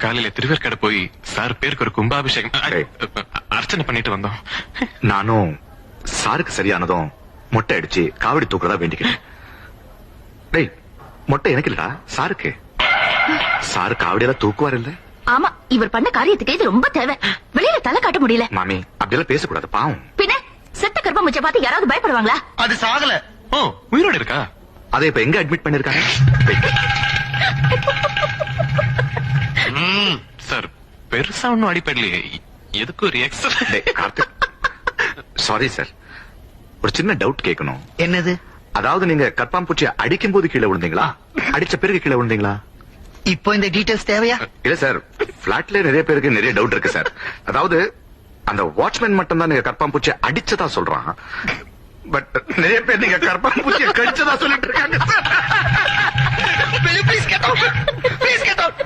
காலையில திருவேற்காடு போய் சார் பேருக்கு ஒரு கும்பாபிஷேகம் அர்ச்சனை பண்ணிட்டு வந்தோம். நானும் சாருக்கு சரியானதும் மொட்டை அடிச்சு காவடி தூக்குறதா வேண்டிக்கிட்டேன். டேய், மொட்டை எனக்கு இல்லடா, சாருக்கு. சாரு காவடியெல்லாம் தூக்குவார் இல்ல? ஆமா, இவர் பண்ண காரியத்துக்கு இது ரொம்ப தேவை. வெளியில தலை காட்ட முடியல. மாமி, அப்படியெல்லாம் பேசக்கூடாது, பாவம். பின்ன செத்த கர்ப்பமுச்ச பார்த்து யாராவது பயப்படுவாங்களா? அது சாகல. ஓ, உயிரோட இருக்கா? அதை இப்ப எங்க அட்மிட் பண்ணிருக்காங்க? சார், பெருசா ஒன்னும் அடிப்படலையே. எதுக்கு ஒரு கார்த்திக், சாரி சார், ஒரு சின்ன டவுட் கேட்கணும். என்னது? அதாவது நீங்க கற்பாம்பூச்சி அடிக்கும் போது கீழே விழுந்தீங்களா, அடிச்ச பிறகு கீழே விழுந்தீங்களா? இப்போ இந்த டீடைல்ஸ் தேவையா? இல்ல சார், பிளாட்ல நிறைய பேருக்கு நிறைய டவுட் இருக்கு சார். அதாவது அந்த வாட்ச்மேன் மட்டும் தான் நீங்க கற்பாம்பூச்சி அடிச்சதா சொல்றான். பட் நிறைய பேர் நீங்க கற்பாம்பூச்சியை கடிச்சதா சொல்லிட்டு இருக்காங்க sir. Will you please get out? Please get out.